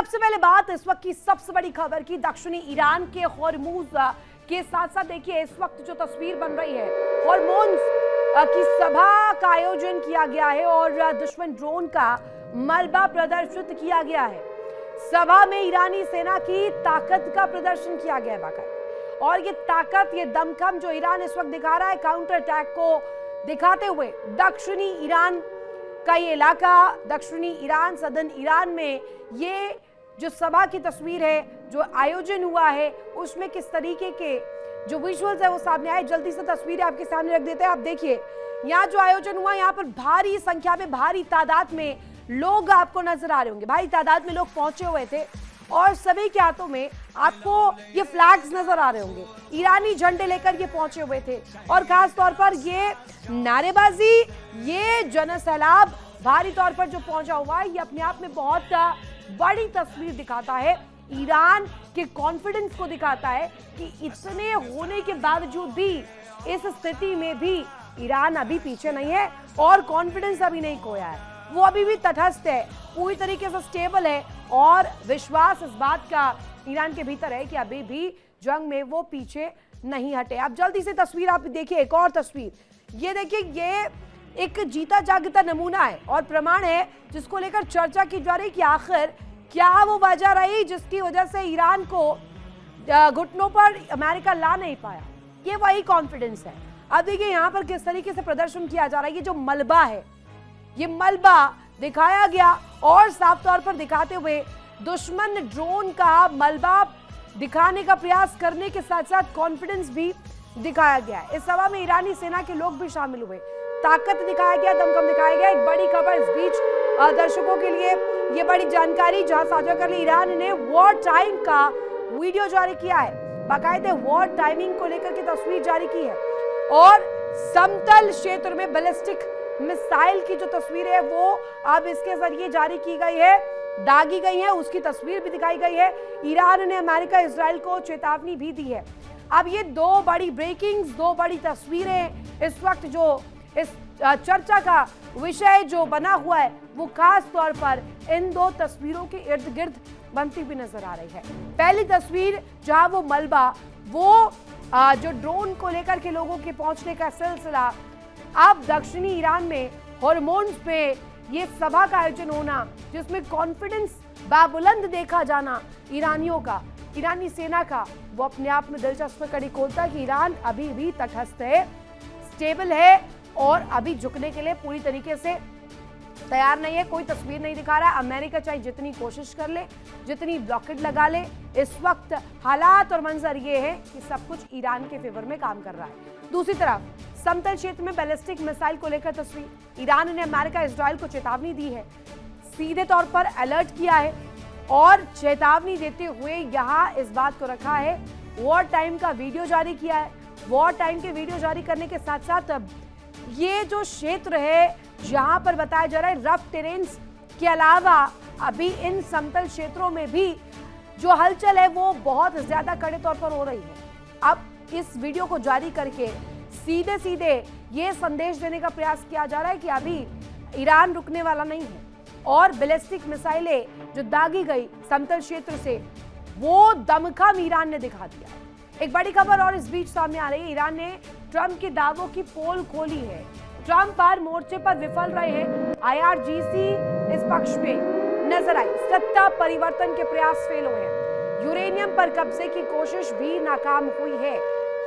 सबसे पहले बात इस वक्त की सबसे बड़ी खबर की, दक्षिणी ईरान के हॉर्मूज के साथ साथ देखिए इस वक्त जो तस्वीर बन रही है, हॉर्मोन्स की सभा का आयोजन किया गया है और दुश्मन ड्रोन का मलबा प्रदर्शित किया गया है। सभा में ईरानी सेना की ताकत का प्रदर्शन किया गया है बाकायदा, और ये ताकत, ये दमखम जो ईरान इस वक्त दिखा रहा है काउंटर अटैक को दिखाते हुए, दक्षिणी ईरान का ये इलाका, दक्षिणी ईरान, सदर्न ईरान में ये जो सभा की तस्वीर है, जो आयोजन हुआ है, उसमें किस तरीके के जो विजुअल्स है वो सामने आए। जल्दी से तस्वीरें आपके सामने रख देते हैं। आप देखिए यहाँ जो आयोजन हुआ, यहाँ पर भारी संख्या में, भारी तादाद में लोग आपको नजर आ रहे होंगे, भारी तादाद में लोग पहुंचे हुए थे और सभी के हाथों में आपको ये फ्लैग्स नजर आ रहे होंगे, ईरानी झंडे लेकर ये पहुंचे हुए थे। और खास तौर पर ये नारेबाजी, ये जनसैलाब भारी तौर पर जो पहुंचा हुआ है, ये अपने आप में बहुत बड़ी तस्वीर दिखाता है, ईरान के कॉन्फिडेंस को दिखाता है कि इतने होने के बावजूद भी, इस स्थिति में भी ईरान अभी पीछे नहीं है और कॉन्फिडेंस अभी नहीं खोया है, वो अभी भी तटस्थ है, पूरी तरीके से स्टेबल है और विश्वास इस बात का ईरान के भीतर है कि अभी भी जंग में वो पीछे नहीं हटे। अब जल्दी से तस्वीर आप देखिए, एक और तस्वीर ये देखिए, ये एक जीता जागता नमूना है और प्रमाण है जिसको लेकर चर्चा की जा रही कि आखिर क्या वो वजह रही जिसकी वजह से ईरान को घुटनों पर अमेरिका ला नहीं पाया। ये वही कॉन्फिडेंस है। अब देखिए यहाँ पर किस तरीके से प्रदर्शन किया जा रहा है, ये जो मलबा है, ये मलबा दिखाया गया और साफ तौर पर दिखाते हुए दुश्मन ड्रोन का मलबा दिखाने का प्रयास करने के साथ साथ कॉन्फिडेंस भी दिखाया गया है। इस सभा में ईरानी सेना के लोग भी शामिल हुए, ताकत दिखाया गया, दमखम दिखाया गया। एक बड़ी खबर इस बीच दर्शकों के लिए, ये बड़ी जानकारी जहां साझा कर ली, ईरान ने वॉर टाइम का वीडियो जारी किया है, बाकायदे वॉर टाइमिंग को लेकर की तस्वीर जारी की है और समतल क्षेत्र में बैलिस्टिक मिसाइल की जो तस्वीर है वो अब इसके जरिए जारी की गई है, दागी गई है, उसकी तस्वीर भी दिखाई गई है। ईरान ने अमेरिका, इजराइल को चेतावनी भी दी है। अब ये दो बड़ी ब्रेकिंग्स, दो बड़ी तस्वीरें इस वक्त जो इस चर्चा का विषय जो बना हुआ है वो खास तौर पर इन दो तस्वीरों के इर्द गिर्द बनती हुई नजर आ रही है। पहली तस्वीर जहां वो मलबा, वो जो ड्रोन को लेकर के लोगों के पहुंचने का सिलसिला, अब दक्षिणी ईरान में हॉर्मोन्स पे ये सभा का आयोजन होना, जिसमें कॉन्फिडेंस बाबुलंद देखा जाना ईरानियों का, ईरानी सेना का, वो अपने आप में दिलचस्प कड़ी खोलता है कि ईरान अभी भी तटस्थ है, स्टेबल है और अभी झुकने के लिए पूरी तरीके से तैयार नहीं है। कोई तस्वीर नहीं दिखा रहा है। अमेरिका चाहे जितनी कोशिश कर ले, जितनी ब्लॉकेट लगा ले, इस वक्त हालात और मंजर ये है कि सब कुछ ईरान के फेवर में काम कर रहा है। दूसरी तरफ समतल क्षेत्र में बैलिस्टिक मिसाइल को लेकर तस्वीर, ईरान ने अमेरिका, इजराइल को चेतावनी दी है, सीधे तौर पर अलर्ट किया है और चेतावनी देते हुए यहाँ इस बात को रखा है, वॉर टाइम का वीडियो जारी किया है। वॉर टाइम के वीडियो जारी करने के साथ साथ ये जो क्षेत्र है जहां पर बताया जा रहा है रफ टेरेन्स के अलावा अभी इन समतल क्षेत्रों में भी जो हलचल है वो बहुत ज्यादा कड़े तौर पर हो रही है। अब इस वीडियो को जारी करके सीधे सीधे ये संदेश देने का प्रयास किया जा रहा है कि अभी ईरान रुकने वाला नहीं है और बैलिस्टिक मिसाइलें जो दागी गई समतल क्षेत्र से, वो दमखम ईरान ने दिखा दिया। एक बड़ी खबर और इस बीच सामने आ रही है, ईरान ने ट्रंप के दावों की पोल खोली है। ट्रंप हर मोर्चे पर विफल रहे हैं, आईआरजीसी इस पक्ष में नजर आई, सत्ता परिवर्तन के प्रयास फेल हुए हैं, यूरेनियम पर कब्जे की कोशिश भी नाकाम हुई है,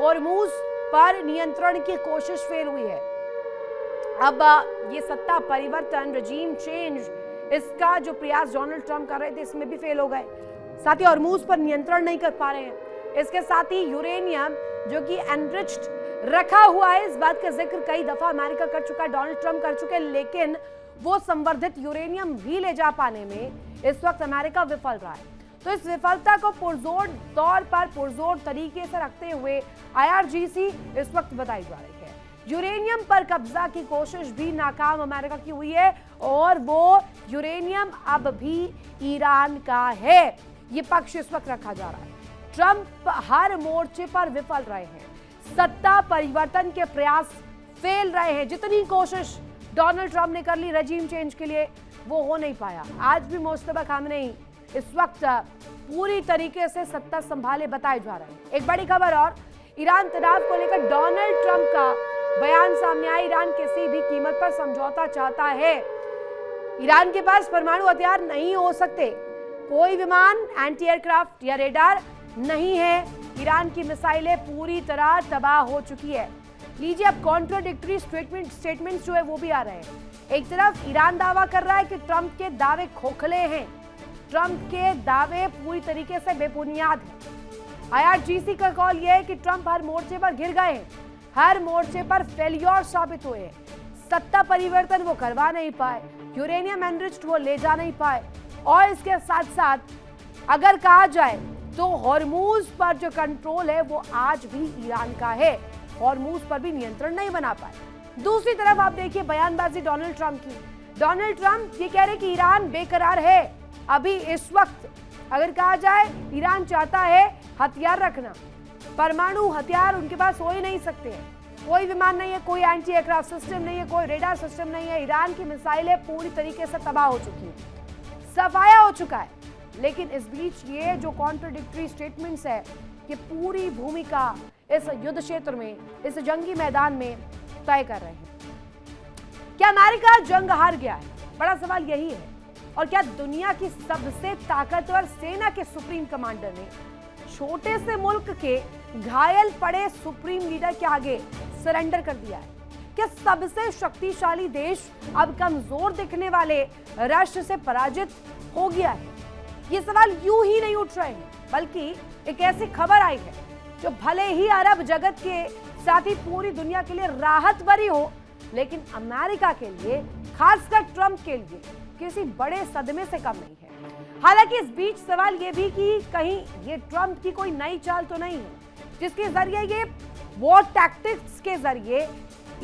हॉर्मूज पर नियंत्रण की कोशिश फेल हुई है। अब ये सत्ता परिवर्तन, रजीम चेंज, इसका जो प्रयास डोनाल्ड ट्रंप कर रहे थे इसमें भी फेल हो गए। साथ ही हॉर्मूज पर नियंत्रण नहीं कर पा रहे हैं। इसके साथ ही यूरेनियम जो कि एनरिच्ड रखा हुआ है, इस बात का जिक्र कई दफा अमेरिका कर चुका है, डोनाल्ड ट्रंप कर चुके हैं, लेकिन वो संवर्धित यूरेनियम भी ले जा पाने में इस वक्त अमेरिका विफल रहा है। तो इस विफलता को पुरजोर तौर पर, पुरजोर तरीके से रखते हुए आईआरजीसी इस वक्त बताई जा रही है। यूरेनियम पर कब्जा की कोशिश भी नाकाम अमेरिका की हुई है और वो यूरेनियम अब भी ईरान का है, ये पक्ष इस वक्त रखा जा रहा है। ट्रंप हर मोर्चे पर विफल रहे हैं, सत्ता परिवर्तन के प्रयास फेल रहे हैं। जितनी कोशिश डोनाल्ड ट्रंप ने कर ली रजीम चेंज के लिए, वो हो नहीं पाया। आज भी मुस्तफा खामनेई इस वक्त पूरी तरीके से सत्ता संभाले बताए जा रहे हैं। एक बड़ी खबर और, ईरान तनाव को लेकर डोनाल्ड ट्रंप का बयान सामने आया। ईरान किसी भी कीमत पर समझौता चाहता है। ईरान के पास परमाणु हथियार नहीं हो सकते, कोई विमान, एंटी एयरक्राफ्ट या रेडार नहीं है। ईरान की मिसाइलें पूरी तरह तबाह हो चुकी है। लीजिए अब कॉन्ट्राडिक्टरी स्टेटमेंट्स जो है वो भी आ रहे हैं। एक तरफ ईरान दावा कर रहा है कि ट्रंप के दावे खोखले हैं, ट्रंप के दावे पूरी तरीके से बेबुनियाद हैं। IRGC का कॉल यह है कि ट्रंप हर मोर्चे पर घिर गए हैं, हर मोर्चे पर फेलियर साबित हुए हैं। सत्ता परिवर्तन वो करवा नहीं पाए, यूरेनियम एनरिच्ड वो ले जा नहीं पाए, और इसके साथ साथ अगर कहा जाए तो हॉर्मूज पर जो कंट्रोल है वो आज भी ईरान का है, हॉर्मूज पर भी नियंत्रण नहीं बना पाए। दूसरी तरफ आप देखिए बयानबाजी डोनाल्ड ट्रंप की। डोनाल्ड ट्रंप ये कह रहे कि ईरान बेकरार है अभी इस वक्त। अगर कहा जाए ईरान चाहता है हथियार रखना, परमाणु हथियार उनके पास हो ही नहीं सकते हैं। कोई विमान नहीं है, कोई एंटी एयरक्राफ्ट सिस्टम नहीं है, कोई रेडार सिस्टम नहीं है। ईरान की मिसाइलें पूरी तरीके से तबाह हो चुकी हैं, सफाया हो चुका है। लेकिन इस बीच ये जो कॉन्ट्राडिक्टरी स्टेटमेंट्स है, ये पूरी भूमिका इस युद्ध क्षेत्र में, इस जंगी मैदान में तय कर रहे हैं। क्या अमेरिका जंग हार गया है? बड़ा सवाल यही है। और क्या दुनिया की सबसे ताकतवर सेना के सुप्रीम कमांडर ने छोटे से मुल्क के घायल पड़े सुप्रीम लीडर के आगे सरेंडर कर दिया है? क्या सबसे शक्तिशाली देश अब कमजोर दिखने वाले राष्ट्र से पराजित हो गया है? ये सवाल यूं ही नहीं उठ रहे हैं, बल्कि एक ऐसी खबर आई है जो भले ही अरब जगत के साथ ही पूरी दुनिया के लिए राहत भरी हो, लेकिन अमेरिका के लिए, खासकर ट्रंप के लिए किसी बड़े सदमे से कम नहीं है। हालांकि इस बीच सवाल यह भी कि कहीं ये ट्रंप की कोई नई चाल तो नहीं है जिसके जरिए ये वॉर टैक्टिक्स के जरिए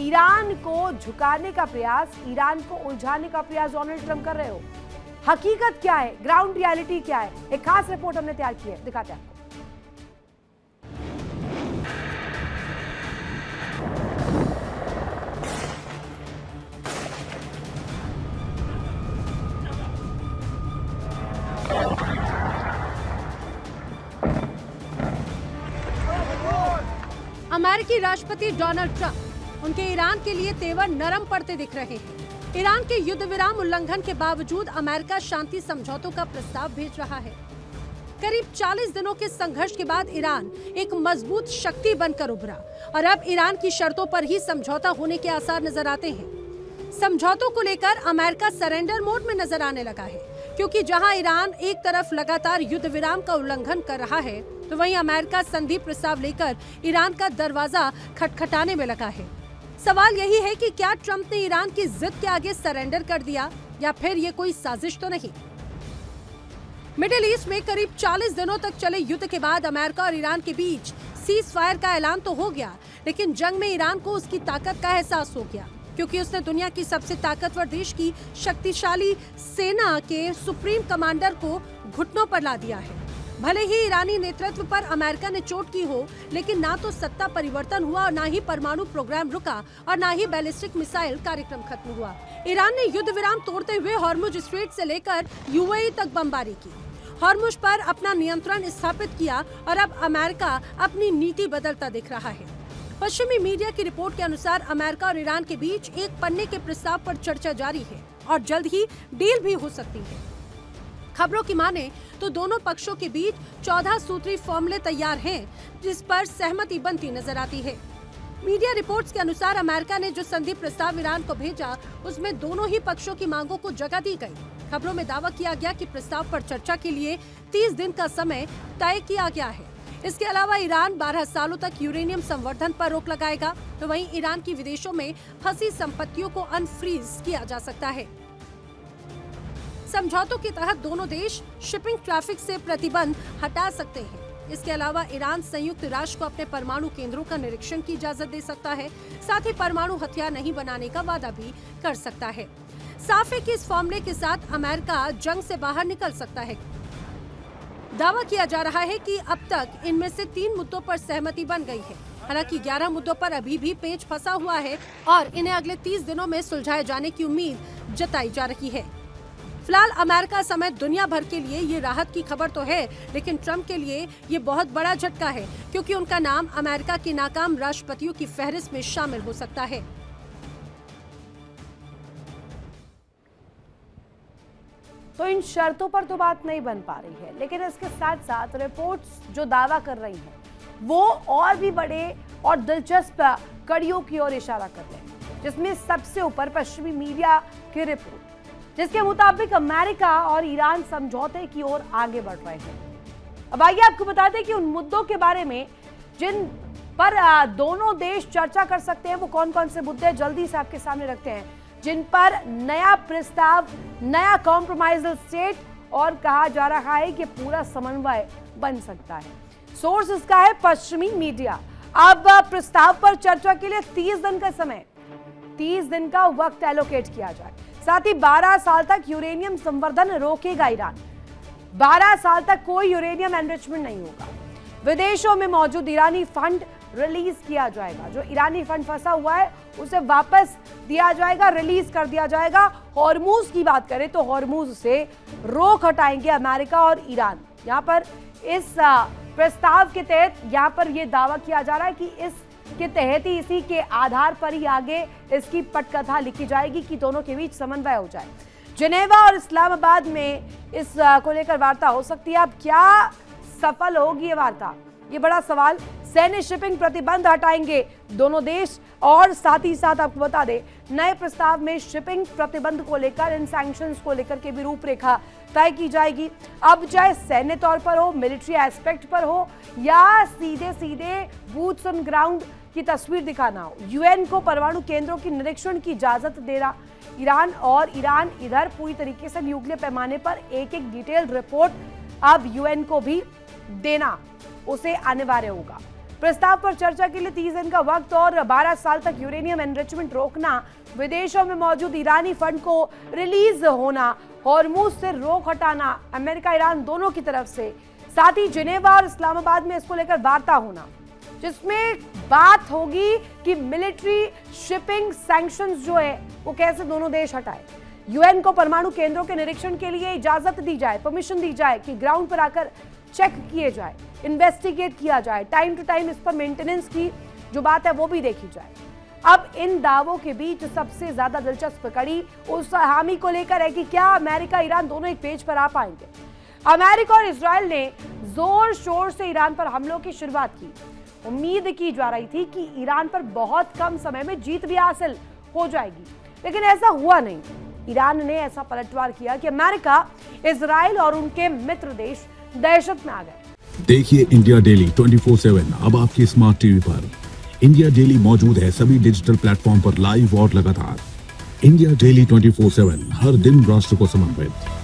ईरान को झुकाने का प्रयास, ईरान को उलझाने का प्रयास डोनाल्ड ट्रंप कर रहे हो। हकीकत क्या है, ग्राउंड रियलिटी क्या है, एक खास रिपोर्ट हमने तैयार की है, दिखाते हैं आपको। अमेरिकी राष्ट्रपति डोनाल्ड ट्रंप, उनके ईरान के लिए तेवर नरम पड़ते दिख रहे हैं। ईरान के युद्ध विराम उल्लंघन के बावजूद अमेरिका शांति समझौतों का प्रस्ताव भेज रहा है। करीब 40 दिनों के संघर्ष के बाद ईरान एक मजबूत शक्ति बनकर उभरा और अब ईरान की शर्तों पर ही समझौता होने के आसार नजर आते हैं। समझौतों को लेकर अमेरिका सरेंडर मोड में नजर आने लगा है, क्योंकि जहां ईरान एक तरफ लगातार युद्ध विराम का उल्लंघन कर रहा है, तो वहीं अमेरिका संधि प्रस्ताव लेकर ईरान का दरवाजा खटखटाने में लगा है। सवाल यही है कि क्या ट्रंप ने ईरान की जिद के आगे सरेंडर कर दिया, या फिर ये कोई साजिश तो नहीं। मिडिल ईस्ट में करीब 40 दिनों तक चले युद्ध के बाद अमेरिका और ईरान के बीच सीज फायर का ऐलान तो हो गया, लेकिन जंग में ईरान को उसकी ताकत का एहसास हो गया, क्योंकि उसने दुनिया की सबसे ताकतवर देश की शक्तिशाली सेना के सुप्रीम कमांडर को घुटनों पर ला दिया है। भले ही ईरानी नेतृत्व पर अमेरिका ने चोट की हो, लेकिन ना तो सत्ता परिवर्तन हुआ और ना ही परमाणु प्रोग्राम रुका और ना ही बैलिस्टिक मिसाइल कार्यक्रम खत्म हुआ। ईरान ने युद्ध विराम तोड़ते हुए हॉर्मुज स्ट्रेट से लेकर यूएई तक बमबारी की, हॉर्मुज पर अपना नियंत्रण स्थापित किया और अब अमेरिका अपनी नीति बदलता दिख रहा है। पश्चिमी मीडिया की रिपोर्ट के अनुसार अमेरिका और ईरान के बीच एक पन्ने के प्रस्ताव पर चर्चा जारी है और जल्द ही डील भी हो सकती है। खबरों की माने तो दोनों पक्षों के बीच 14 सूत्री फॉर्मूले तैयार हैं, जिस पर सहमति बनती नजर आती है। मीडिया रिपोर्ट्स के अनुसार अमेरिका ने जो संधि प्रस्ताव ईरान को भेजा, उसमें दोनों ही पक्षों की मांगों को जगह दी गई। खबरों में दावा किया गया कि प्रस्ताव पर चर्चा के लिए 30 दिन का समय तय किया गया है। इसके अलावा ईरान 12 सालों तक यूरेनियम संवर्धन पर रोक लगाएगा, तो वहीं ईरान की विदेशों में फंसी संपत्तियों को अनफ्रीज किया जा सकता है। समझौतों के तहत दोनों देश शिपिंग ट्रैफिक से प्रतिबंध हटा सकते हैं। इसके अलावा ईरान संयुक्त राष्ट्र को अपने परमाणु केंद्रों का निरीक्षण की इजाजत दे सकता है, साथ ही परमाणु हथियार नहीं बनाने का वादा भी कर सकता है। साफ है कि इस फॉर्मूले के साथ अमेरिका जंग से बाहर निकल सकता है। दावा किया जा रहा है कि अब तक इनमें से 3 मुद्दों पर सहमति बन गई है। हालांकि 11 मुद्दों पर अभी भी पेच फंसा हुआ है और इन्हें अगले 30 दिनों में सुलझाए जाने की उम्मीद जताई जा रही है। फिलहाल अमेरिका समेत दुनिया भर के लिए ये राहत की खबर तो है, लेकिन ट्रंप के लिए ये बहुत बड़ा झटका है, क्योंकि उनका नाम अमेरिका के नाकाम राष्ट्रपतियों की फहरिस्त में शामिल हो सकता है। तो इन शर्तों पर तो बात नहीं बन पा रही है, लेकिन इसके साथ साथ रिपोर्ट्स जो दावा कर रही हैं वो और भी बड़े और दिलचस्प कड़ियों की ओर इशारा कर रहे हैं, जिसमें सबसे ऊपर पश्चिमी मीडिया की रिपोर्ट, जिसके मुताबिक अमेरिका और ईरान समझौते की ओर आगे बढ़ रहे हैं। अब आइए आपको बता दें कि उन मुद्दों के बारे में जिन पर दोनों देश चर्चा कर सकते हैं वो कौन कौन से मुद्दे जल्दी से आपके सामने रखते हैं, जिन पर नया प्रस्ताव, नया कॉम्प्रोमाइजल स्टेट और कहा जा रहा है कि पूरा समन्वय बन सकता है। सोर्स इसका है पश्चिमी मीडिया। अब प्रस्ताव पर चर्चा के लिए 30 दिन का समय, 30 दिन का वक्त एलोकेट किया जाए। साथ ही 12 साल तक यूरेनियम संवर्धन रोकेगा ईरान। 12 साल तक कोई यूरेनियम एनरिचमेंट नहीं होगा। विदेशों में मौजूद ईरानी फंड रिलीज किया जाएगा। जो ईरानी फंड फंसा हुआ है उसे वापस दिया जाएगा, रिलीज कर दिया जाएगा। हॉर्मूज की बात करें तो हॉर्मूज से रोक हटाएंगे अमेरिका और ईरान। यहाँ पर इस प्रस्ताव के तहत यहाँ पर यह दावा किया जा रहा है कि इसके तहत ही, इसी के आधार पर ही आगे इसकी पटकथा लिखी जाएगी कि दोनों के बीच समन्वय हो जाए। जिनेवा और इस्लामाबाद में इस को लेकर वार्ता हो सकती है। अब क्या सफल होगी ये वार्ता, ये बड़ा सवाल। सैन्य शिपिंग प्रतिबंध हटाएंगे दोनों देश, और साथ ही साथ आपको बता दें नए प्रस्ताव में शिपिंग प्रतिबंध को लेकर, इन सैंक्शंस को लेकर के भी रूपरेखा तय की जाएगी। अब चाहे सैन्य तौर पर हो, मिलिट्री एस्पेक्ट पर हो, या सीधे सीधे बूट्स ऑन ग्राउंड की तस्वीर दिखाना हो। यूएन को परमाणु केंद्रों की निरीक्षण की इजाजत देना, ईरान इधर पूरी तरीके से न्यूक्लियर पैमाने पर एक एक डिटेल रिपोर्ट अब यूएन को भी देना उसे अनिवार्य होगा। प्रस्ताव पर चर्चा के लिए 30 दिन का वक्त और 12 साल तक यूरेनियम एनरिचमेंट रोकना, विदेशों में मौजूद ईरानी फंड को रिलीज होना, हॉर्मूज से रोक हटाना अमेरिका ईरान दोनों की तरफ से, साथ ही जिनेवा और इस्लामाबाद में इसको लेकर वार्ता होना, जिसमें बात होगी कि मिलिट्री शिपिंग सैंक्शंस जो है वो कैसे दोनों देश हटाए। यूएन को परमाणु केंद्रों के निरीक्षण के लिए इजाजत दी जाए, परमिशन दी जाए कि ग्राउंड पर आकर चेक किए जाए, इन्वेस्टिगेट किया जाए, टाइम टू टाइम इस पर मेंटेनेंस की जो बात है वो भी देखी जाए। अब इन दावों के बीच सबसे ज्यादा दिलचस्प कड़ी उस हामी को लेकर है कि क्या अमेरिका ईरान दोनों एक पेज पर आ पाएंगे। अमेरिका और इजराइल ने जोर शोर से ईरान पर हमलों की शुरुआत की। उम्मीद की जा रही थी कि ईरान पर बहुत कम समय में जीत भी हासिल हो जाएगी, लेकिन ऐसा हुआ नहीं। ईरान ने ऐसा पलटवार किया कि अमेरिका, इजराइल और उनके मित्र देश दहशत में आ गए। देखिए इंडिया डेली 24/7 अब आपकी स्मार्ट टीवी पर। इंडिया डेली मौजूद है सभी डिजिटल प्लेटफॉर्म पर लाइव और लगातार। इंडिया डेली 24/7 हर दिन राष्ट्र को समर्पित।